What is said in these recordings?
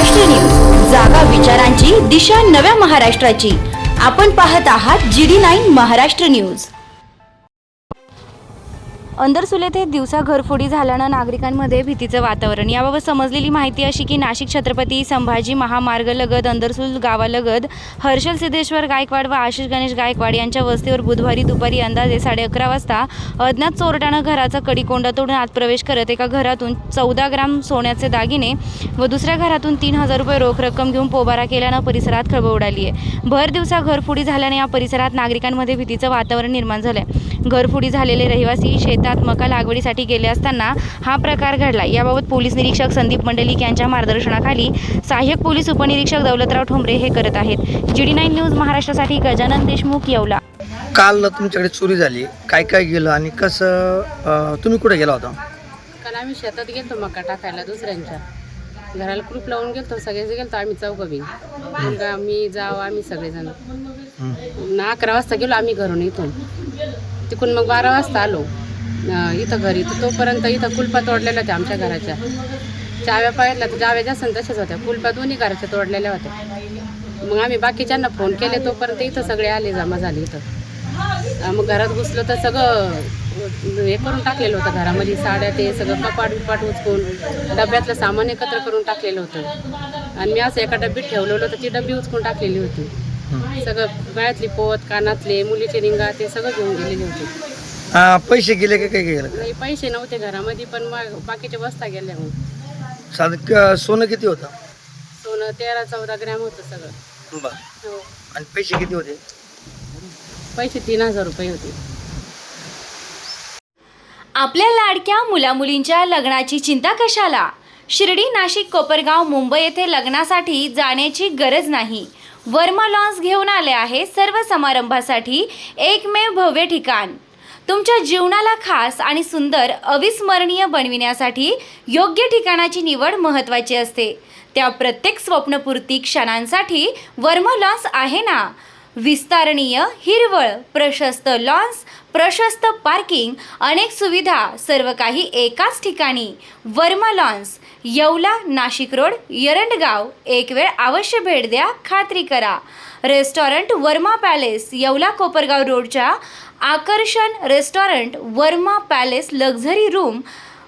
Maharashtra news, जागा विचारांची, दिशा नव्या महाराष्ट्राची। आपण पाहत आहात GD9 महाराष्ट्र न्यूज। अंदरसूल येथे दिवसा घरफोडी झाल्यानं नागरिकांमध्ये भीतीचं वातावरण। याबाबत समजलेली माहिती अशी की नाशिक छत्रपती संभाजी महामार्ग लगत अंदरसूल गावालगत हर्षल सिद्धेश्वर गायकवाड व आशिष गणेश गायकवाड यांच्या वस्तीवर बुधवारी दुपारी अंदाजे 11:30 वाजता अज्ञात चोरट्यानं घराचा कडिकोंडा तोडून आत प्रवेश करत एका घरातून 14 ग्राम सोन्याचे दागिने व दुसऱ्या घरातून 3000 रुपये रोख रक्कम घेऊन पोबारा केल्यानं परिसरात खळबळ उडाली आहे। भर दिवसा घरफोडी झाल्याने या परिसरात नागरिकांमध्ये भीतीचं वातावरण निर्माण झालंय। घरफोडी झालेले रहिवासी शेतात मका लागवडीसाठी गेले असताना हा प्रकार घडला। याबाबत पोलीस निरीक्षक संदीप मंडलिक यांच्या मार्गदर्शनाखाली सहाय्यक पोलीस उपनिरीक्षक दौलतराव ठोंबरे हे करत आहेत। GD9 न्यूज महाराष्ट्रासाठी गजानन देशमुख, येवला। काल तुमच्याकडे चोरी झाली, काय काय गेलं आणि कसं तुम्ही कुठे गेला होता? काल आम्ही शेतात गेलतो मका टाकायला दुसऱ्यांच्या घराला कुलूप लावून गेलतो, सगळेच गेलतो आम्ही चौघबी, मुलगा मी जाव आम्ही सगळेजण। 11 वाजता गेलो आम्ही घरून, इथून तिकून मग 12 वाजता आलो इथं घरी। तर तोपर्यंत इथं कुलपा तोडलेल्या होत्या आमच्या घराच्या, चाव्या पाहिल्या तर चाव्या जास्त तशाच होत्या, कुलपा दोन्ही घराच्या तोडलेल्या होत्या। मग आम्ही बाकीच्यांना फोन केले, तोपर्यंत इथं सगळे आले, जमा झाले इथं। मग घरात घुसलो तर सगळं हे करून टाकलेलं होतं, घरामध्ये साड्या ते सगळं कपाट उचकून डब्यातलं सामान एकत्र करून टाकलेलं होतं। आणि मी असं एका डब्बीत ठेवलेलं होतं, ती डब्बी उचकून टाकलेली होती। सगळं गळ्यातली पोत, कानातले, मुलीचे रिंगा ते सगळं घेऊन गेलेले होते। पैसे गेले का काय गेलं? नाही, पैसे नव्हते घरामध्ये, पण मग बाकीच्या वस्ता गेल्या। मग साधं सोनं किती होतं? सोनं 13-14 ग्रॅम होतं सगळं। बरं, हो, आणि पैसे किती होते? पैसे 3000 रुपये होते। आपल्या लाडक्या मुलामुलींच्या लग्नाची चिंता कशाला? शिर्डी, नाशिक, कोपरगाव, मुंबई येथे लग्नासाठी जाण्याची गरज नाही। वर्मा लॉन्स घेऊन आले आहे सर्व समारंभासाठी एकमेव भव्य ठिकाण। तुमच्या जीवनाला खास आणि सुंदर अविस्मरणीय बनविण्यासाठी योग्य ठिकाणाची निवड महत्त्वाची असते। त्या प्रत्येक स्वप्नपूर्ती क्षणांसाठी वर्मा लॉन्स आहे ना। विस्तारणीय, हिरवळ, प्रशस्त लॉन्स, प्रशस्त पार्किंग, अनेक सुविधा, सर्व काही एकाच ठिकाणी। Verma lawns, Yeola, Nashik road, Erandgaon. एक वेळ अवश्य भेट द्या, खात्री करा। रेस्टॉरंट वर्मा पॅलेस, येवला कोपरगाव रोडच्या आकर्षण restaurant Verma palace, luxury room,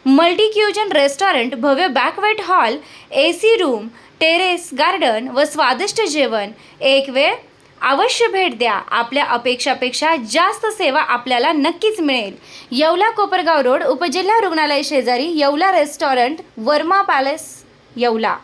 multicuisine restaurant, भव्य banquet hall, AC room, terrace garden व स्वादिष्ट जेवण। एक वेळ अवश्य भेट द्या, आपल्या अपेक्षापेक्षा जास्त सेवा आपल्याला नक्कीच मिळेल। येवला कोपरगाव रोड, उपजिल्हा रुग्णालय शेजारी, येवला रेस्टॉरंट वर्मा पॅलेस, येवला।